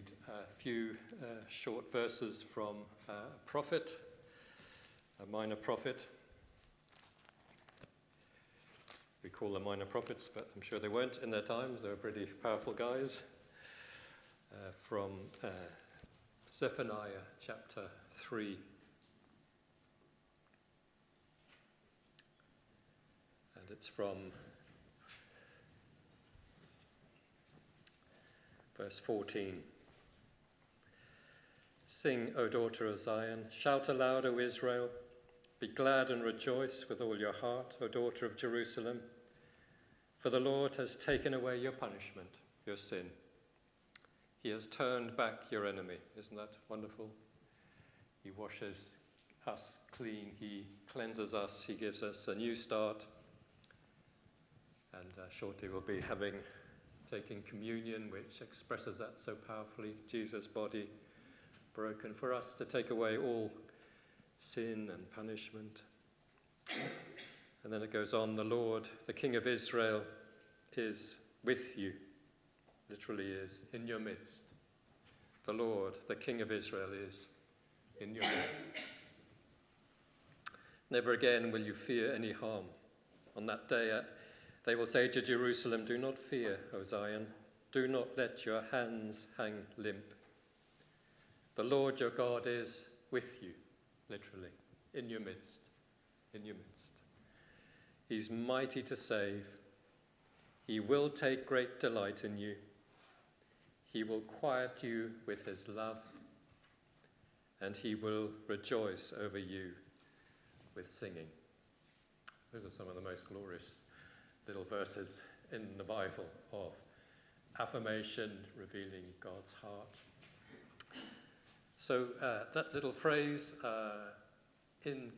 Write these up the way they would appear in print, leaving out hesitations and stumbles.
read a few short verses from a prophet, a minor prophet. We call them minor prophets, but I'm sure they weren't in their times. They were pretty powerful guys. From Zephaniah chapter 3. And it's from verse 14. Sing, O daughter of Zion, shout aloud, O Israel. Be glad and rejoice with all your heart, O daughter of Jerusalem. For the Lord has taken away your punishment, your sin. He has turned back your enemy. Isn't that wonderful? He washes us clean. He cleanses us. He gives us a new start. And shortly we'll be taking communion, which expresses that so powerfully. Jesus' body broken for us to take away all sin and punishment. And then it goes on, the Lord, the King of Israel, is with you. Literally is, in your midst. The Lord, the King of Israel, is in your midst. Never again will you fear any harm. On that day they will say to Jerusalem, do not fear, O Zion. Do not let your hands hang limp. The Lord your God is with you, literally, in your midst, in your midst. He's mighty to save. He will take great delight in you. He will quiet you with his love, and he will rejoice over you with singing. Those are some of the most glorious little verses in the Bible of affirmation, revealing God's heart. So that little phrase, in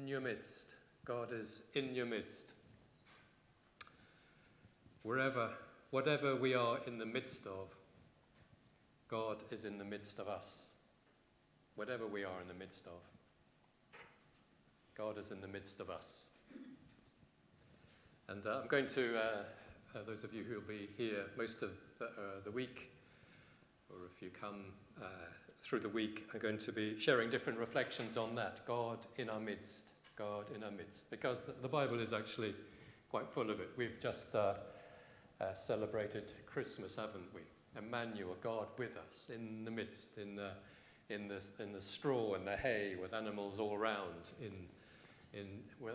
your midst, God is in your midst. Whatever we are in the midst of, God is in the midst of us. Whatever we are in the midst of, God is in the midst of us. And I'm going to, those of you who will be here most of the week, or if you come through the week, I'm going to be sharing different reflections on that. God in our midst, God in our midst. Because the Bible is actually quite full of it. We've just celebrated Christmas, haven't we? Emmanuel, God with us, in the midst, in the straw and the hay, with animals all around,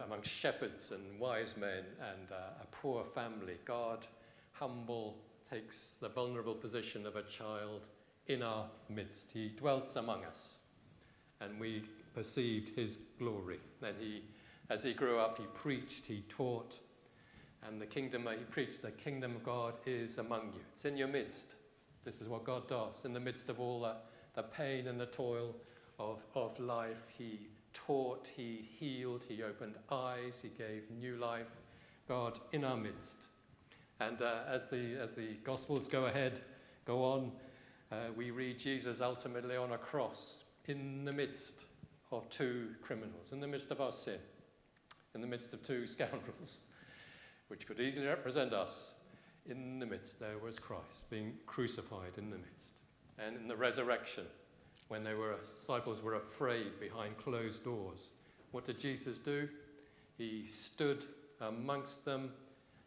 amongst shepherds and wise men and a poor family. God, humble, takes the vulnerable position of a child in our midst. He dwelt among us, and we perceived his glory. And as he grew up, he preached, he taught, and he preached, the kingdom of God is among you. It's in your midst. This is what God does. In the midst of all the pain and the toil of life, he taught, he healed, he opened eyes, he gave new life. God in our midst. And as the Gospels go on, we read Jesus ultimately on a cross in the midst of two criminals, in the midst of our sin, in the midst of two scoundrels, which could easily represent us. In the midst there was Christ being crucified in the midst. And in the resurrection, when the disciples were afraid behind closed doors, what did Jesus do? He stood amongst them,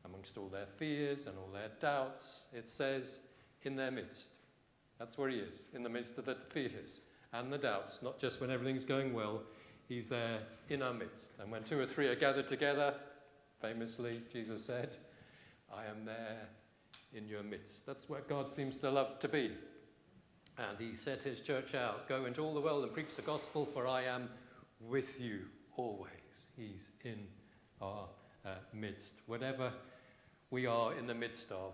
amongst all their fears and all their doubts. It says, in their midst. That's where he is, in the midst of the fears and the doubts, not just when everything's going well. He's there in our midst. And when two or three are gathered together, famously, Jesus said, I am there in your midst. That's where God seems to love to be. And he set his church out, go into all the world and preach the gospel, for I am with you always. He's in our midst. Whatever we are in the midst of,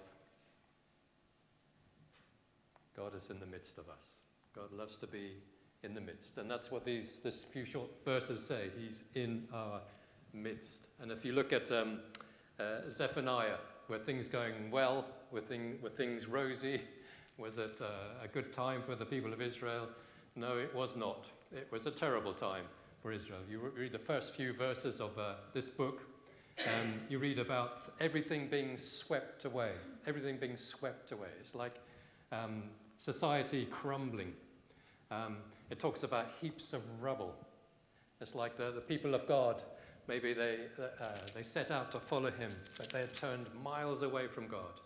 God is in the midst of us. God loves to be in the midst. And that's what this few short verses say. He's in our midst. And if you look at Zephaniah, were things going well? Were things rosy? Was it a good time for the people of Israel? No, it was not. It was a terrible time for Israel. You read the first few verses of this book, and you read about everything being swept away. Everything being swept away. It's like society crumbling. It talks about heaps of rubble. It's like the people of God, maybe they set out to follow him, but they had turned miles away from God.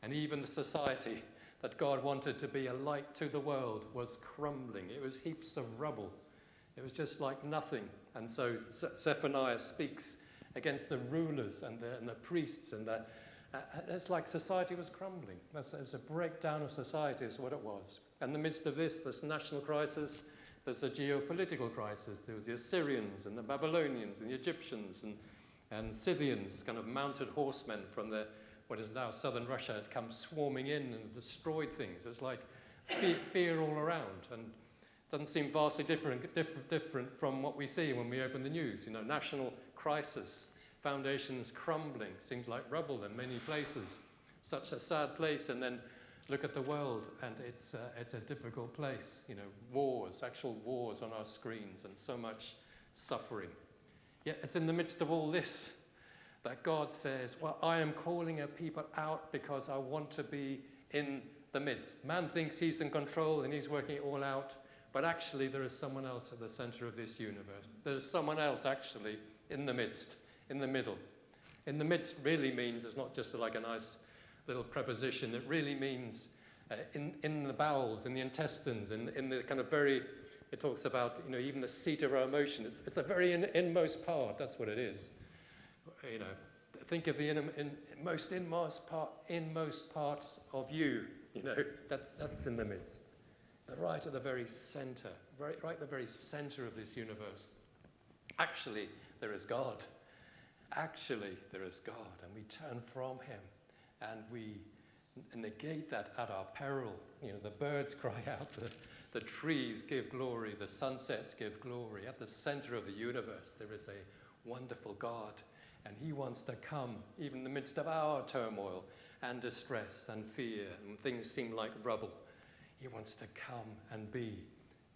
And even the society that God wanted to be a light to the world was crumbling. It was heaps of rubble. It was just like nothing. And so Zephaniah speaks against the rulers and the priests, and it's like society was crumbling. It's a breakdown of society is what it was. In the midst of this national crisis, there's a geopolitical crisis. There was the Assyrians and the Babylonians and the Egyptians and Scythians, kind of mounted horsemen from what is now southern Russia, had come swarming in and destroyed things. It was like fear all around, and it doesn't seem vastly different from what we see when we open the news. You know, national crisis, foundations crumbling, seems like rubble in many places. Such a sad place, and then look at the world, and it's a difficult place. You know, wars, actual wars on our screens, and so much suffering. Yet it's in the midst of all this that God says, well, I am calling a people out because I want to be in the midst. Man thinks he's in control and he's working it all out, but actually there is someone else at the center of this universe. There's someone else actually in the midst, in the middle. In the midst really means, it's not just like a nice little preposition, it really means in the bowels, in the intestines, in the kind of very, it talks about, you know, even the seat of our emotion. It's the very inmost part, that's what it is. You know, think of the most inmost parts of you. You know, that's in the midst. Right at the very center, right at the very center of this universe. Actually, there is God. Actually, there is God, and we turn from him, and we negate that at our peril. You know, the birds cry out, the trees give glory, the sunsets give glory. At the center of the universe, there is a wonderful God. And he wants to come, even in the midst of our turmoil and distress and fear, and things seem like rubble. He wants to come and be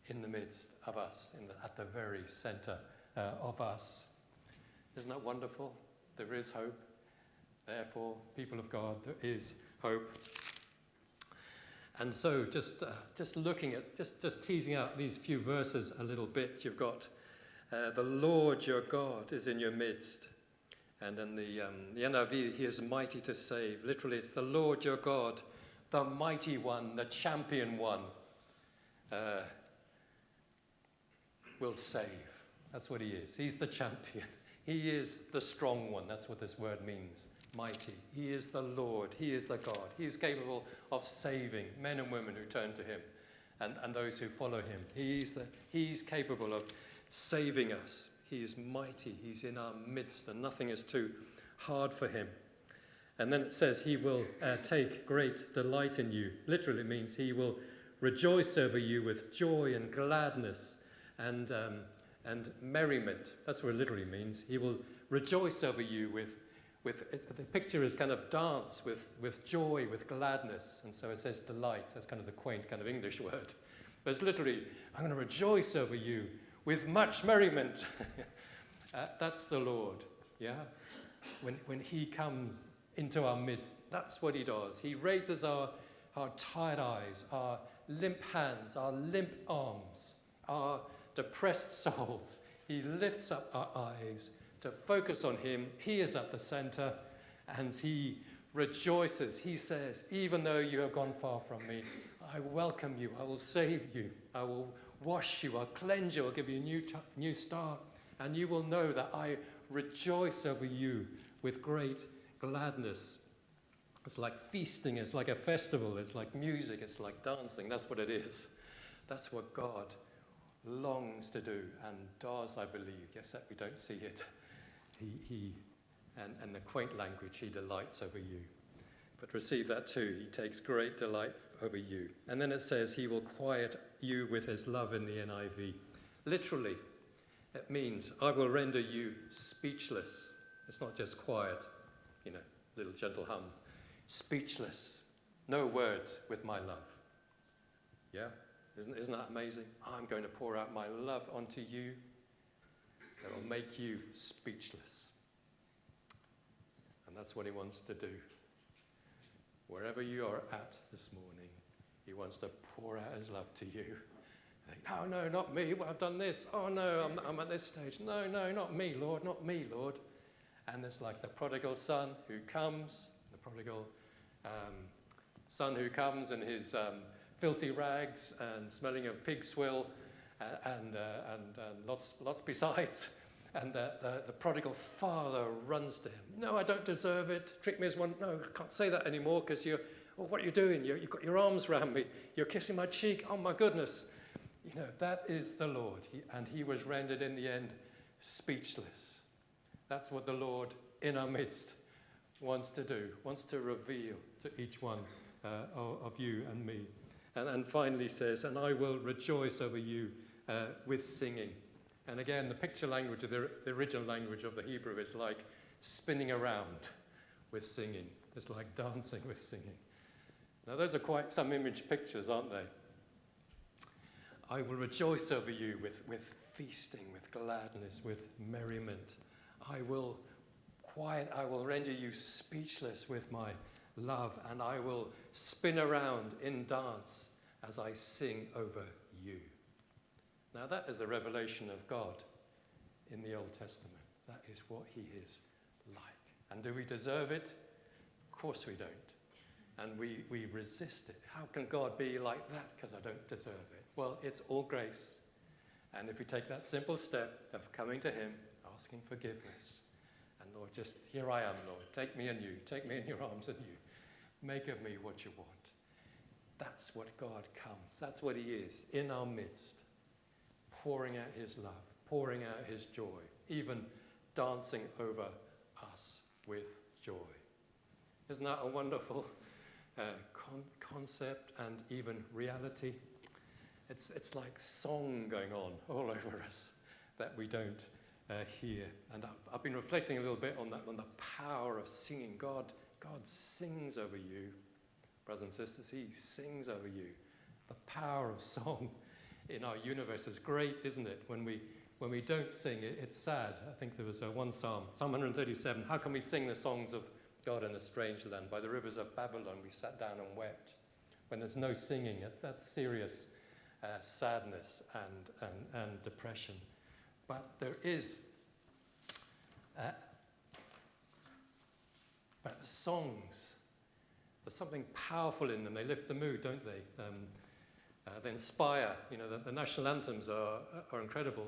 in the midst of us, at the very center of us. Isn't that wonderful? There is hope. Therefore, people of God, there is hope. And so just looking at, just teasing out these few verses a little bit, you've got the Lord your God is in your midst. And in the NIV, he is mighty to save. Literally, it's the Lord your God, the mighty one, the champion one, will save. That's what he is. He's the champion. He is the strong one. That's what this word means, mighty. He is the Lord. He is the God. He is capable of saving men and women who turn to him and those who follow him. He's capable of saving us. He is mighty. He's in our midst, and nothing is too hard for him. And then it says he will take great delight in you. Literally it means he will rejoice over you with joy and gladness and merriment. That's what it literally means. He will rejoice over you with the picture is kind of dance with joy, with gladness. And so it says delight. That's kind of the quaint kind of English word. But it's literally, I'm going to rejoice over you with much merriment. That's the Lord, yeah? When he comes into our midst, that's what he does. He raises our tired eyes, our limp hands, our limp arms, our depressed souls. He lifts up our eyes to focus on him. He is at the center, and he rejoices. He says, even though you have gone far from me, I welcome you. I will save you. I will wash you, I'll cleanse you, I'll give you a new start, and you will know that I rejoice over you with great gladness. It's like feasting, it's like a festival, it's like music, it's like dancing. That's what it is. That's what God longs to do and does, I believe, except we don't see it. And the quaint language, he delights over you. But receive that too. He takes great delight over you. And then it says he will quiet you with his love in the NIV. Literally, it means I will render you speechless. It's not just quiet, you know, little gentle hum. Speechless. No words with my love. Yeah? Isn't that amazing? I'm going to pour out my love onto you that will make you speechless. And that's what he wants to do. Wherever you are at this morning, He wants to pour out his love to you. You think, oh, no, not me. Well, I've done this. Oh, no, I'm at this stage. No, not me, Lord. Not me, Lord. And it's like the prodigal son who comes, the prodigal son who comes in his filthy rags and smelling of pig swill and lots besides. And the prodigal father runs to him. No, I don't deserve it. Trick me as one. No, I can't say that anymore because what are you doing? You've got your arms around me. You're kissing my cheek. Oh, my goodness. You know, that is the Lord. And he was rendered in the end speechless. That's what the Lord in our midst wants to do, wants to reveal to each one of you and me. And finally says, and I will rejoice over you with singing. And again, the picture language, the original language of the Hebrew is like spinning around with singing. It's like dancing with singing. Now, those are quite some image pictures, aren't they? I will rejoice over you with feasting, with gladness, with merriment. I will render you speechless with my love, and I will spin around in dance as I sing over you. Now that is a revelation of God in the Old Testament. That is what he is like. And do we deserve it? Of course we don't. And we resist it. How can God be like that? Because I don't deserve it. Well, it's all grace. And if we take that simple step of coming to him, asking forgiveness, and Lord, just here I am, Lord, take me anew, take me in your arms anew, make of me what you want. That's what God comes. That's what he is in our midst, pouring out his love, pouring out his joy, even dancing over us with joy. Isn't that a wonderful concept and even reality? It's like song going on all over us that we don't hear. And I've been reflecting a little bit on that, on the power of singing. God sings over you, brothers and sisters. He sings over you. The power of song in our universe is great, isn't it? When we don't sing, it's sad. I think there was one psalm, Psalm 137. How can we sing the songs of God in a strange land? By the rivers of Babylon, we sat down and wept. When there's no singing, that's serious sadness and depression. But there is, but the songs, there's something powerful in them. They lift the mood, don't they? They inspire. You know, the national anthems are incredible.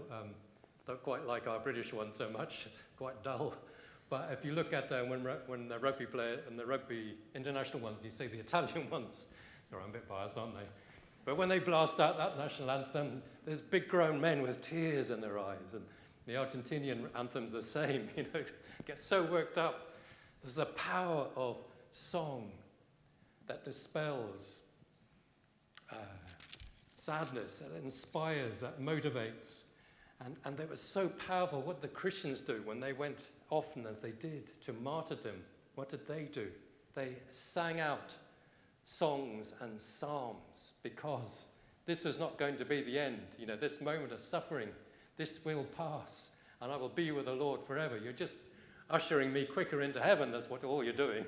Don't quite like our British one so much. It's quite dull. But if you look at when the rugby player and the rugby international ones, you see the Italian ones. Sorry, I'm a bit biased, aren't they? But when they blast out that national anthem, there's big grown men with tears in their eyes. And the Argentinian anthem's the same. You know, get so worked up. There's the power of song that dispels sadness, that inspires, that motivates. And it was so powerful what the Christians do when they went often, as they did, to martyrdom. What did they do? They sang out songs and psalms, because this was not going to be the end. You know, this moment of suffering, this will pass, and I will be with the Lord forever. You're just ushering me quicker into heaven. That's what all you're doing.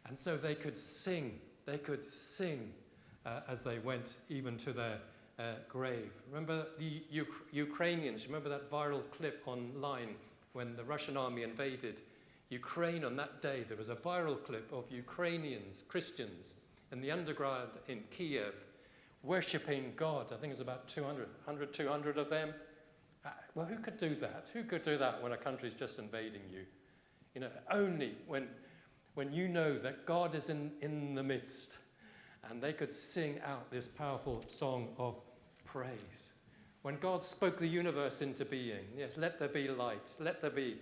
And so they could sing. They could sing as they went even to their grave. Remember the Ukrainians? Remember that viral clip online when the Russian army invaded Ukraine on that day? There was a viral clip of Ukrainians, Christians, in the underground in Kiev, worshipping God. I think it was about 200 of them. Well, who could do that? Who could do that when a country's just invading you? You know, only when you know that God is in the midst. And they could sing out this powerful song of praise. When God spoke the universe into being, yes, let there be light, let there be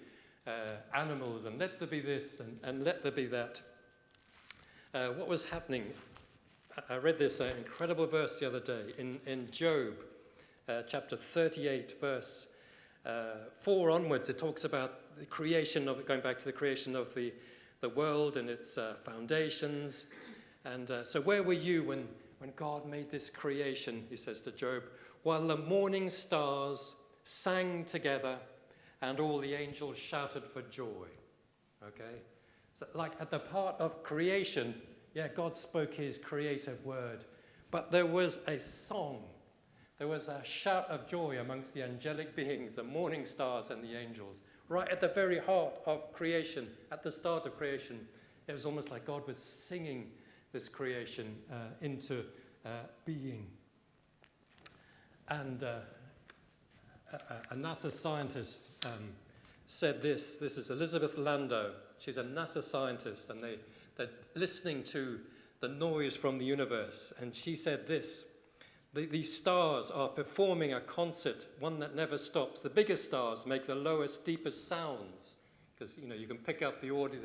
animals, and let there be this, and let there be that. What was happening? I read this incredible verse the other day in Job, chapter 38, verse 4 onwards. It talks about the creation of it, going back to the creation of the world and its foundations. And so where were you when God made this creation, he says to Job, while the morning stars sang together and all the angels shouted for joy? Okay? So like at the part of creation, yeah, God spoke his creative word, But there was a song. There was a shout of joy amongst the angelic beings, the morning stars and the angels. Right at the very heart of creation, at the start of creation, it was almost like God was singing this creation into being. And a NASA scientist said this. This is Elizabeth Landau. She's a NASA scientist, and they're listening to the noise from the universe. And she said this: these stars are performing a concert, one that never stops. The biggest stars make the lowest, deepest sounds, because you can pick up the audio,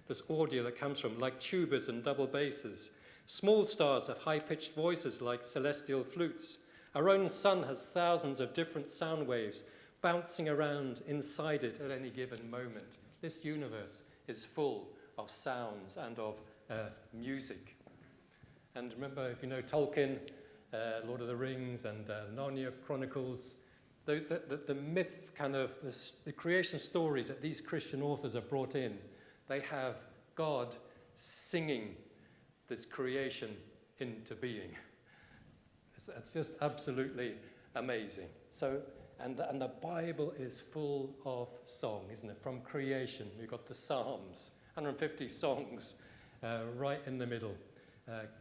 this audio that comes from, like tubas and double basses. Small stars have high-pitched voices like celestial flutes. Our own sun has thousands of different sound waves bouncing around inside it at any given moment. This universe is full of sounds and of music. And remember, if you know Tolkien, Lord of the Rings and Narnia Chronicles, the myth, the creation stories that these Christian authors have brought in, they have God singing this creation into being. It's just absolutely amazing. So, and the Bible is full of song, isn't it? From creation, you've got the Psalms, 150 songs right in the middle.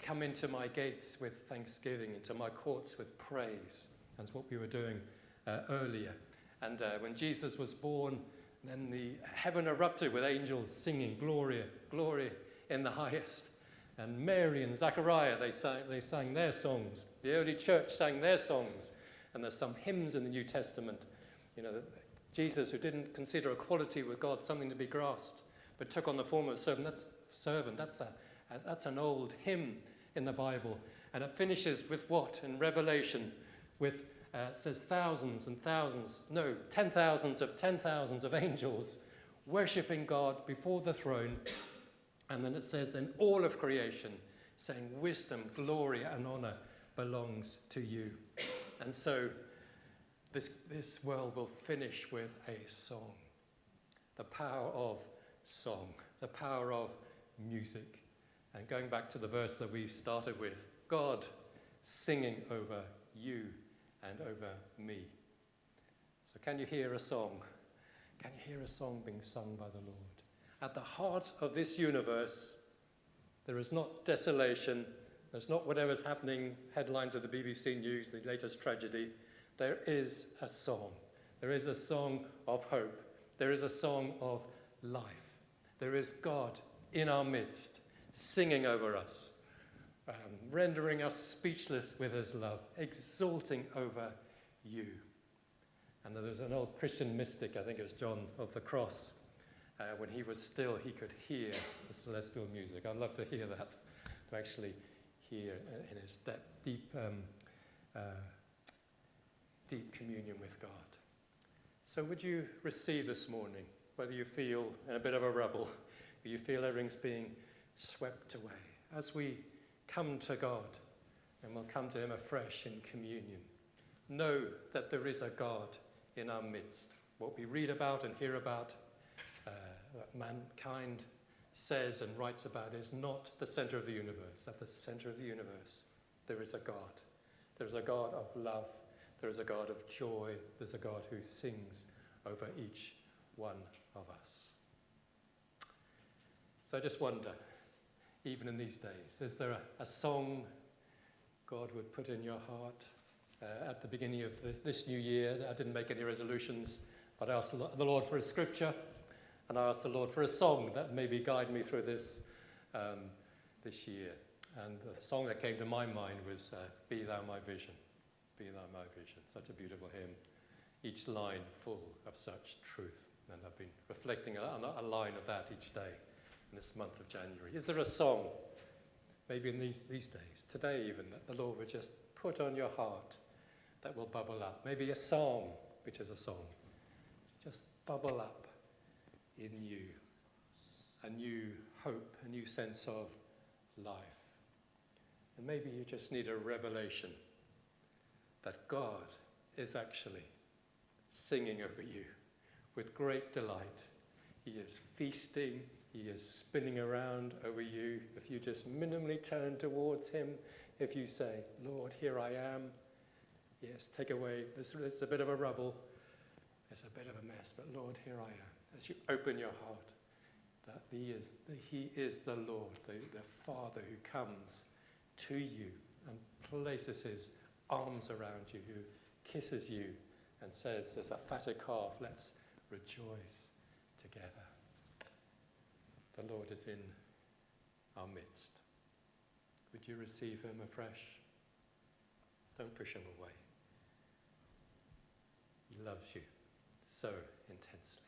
Come into my gates with thanksgiving, into my courts with praise. That's what we were doing earlier. And when Jesus was born, then the heaven erupted with angels singing, Gloria, glory in the highest. And Mary and Zechariah, they sang their songs. The early church sang their songs. And there's some hymns in the New Testament. Jesus, who didn't consider equality with God something to be grasped, but took on the form of a servant. That's an old hymn in the Bible. And it finishes with what? In Revelation, with, it says thousands and thousands, no, 10,000s of 10,000s of angels worshipping God before the throne. And then it says, then all of creation saying, wisdom, glory, and honor belongs to you. And so this world will finish with a song. The power of song, the power of music. And going back to the verse that we started with, God singing over you and over me. So can you hear a song? Can you hear a song being sung by the Lord? At the heart of this universe, there is not desolation. There's not whatever's happening, headlines of the BBC News, the latest tragedy. There is a song. There is a song of hope. There is a song of life. There is God in our midst, singing over us, rendering us speechless with his love, exulting over you. And there's an old Christian mystic, I think it was John of the Cross, when he was still, he could hear the celestial music. I'd love to hear that, to actually hear in his deep communion with God. So would you receive this morning, whether you feel in a bit of a rubble, or you feel everything's being swept away, as we come to God, and we'll come to him afresh in communion. Know that there is a God in our midst. What we read about and hear about, that mankind says and writes about, is not the center of the universe. At the center of the universe, there is a God. There is a God of love. There is a God of joy. There's a God who sings over each one of us. So I just wonder, even in these days, is there a song God would put in your heart at the beginning of this new year? I didn't make any resolutions, but I asked the Lord for a scripture, and I asked the Lord for a song that maybe guide me through this this year. And the song that came to my mind was Be Thou My Vision. Be Thou My Vision. Such a beautiful hymn. Each line full of such truth. And I've been reflecting on a line of that each day in this month of January. Is there a song, maybe in these days, today even, that the Lord would just put on your heart that will bubble up? Maybe a song, which is a song, just bubble up in you. A new hope, a new sense of life. And maybe you just need a revelation that God is actually singing over you with great delight. He is feasting, he is spinning around over you. If you just minimally turn towards him, if you say, Lord, here I am. Yes, take away, this is a bit of a rubble. It's a bit of a mess, but Lord, here I am. As you open your heart, that He is the Lord, the Father who comes to you and places His arms around you, who kisses you and says, there's a fatted calf, let's rejoice together. The Lord is in our midst. Would you receive Him afresh? Don't push Him away. He loves you so intensely.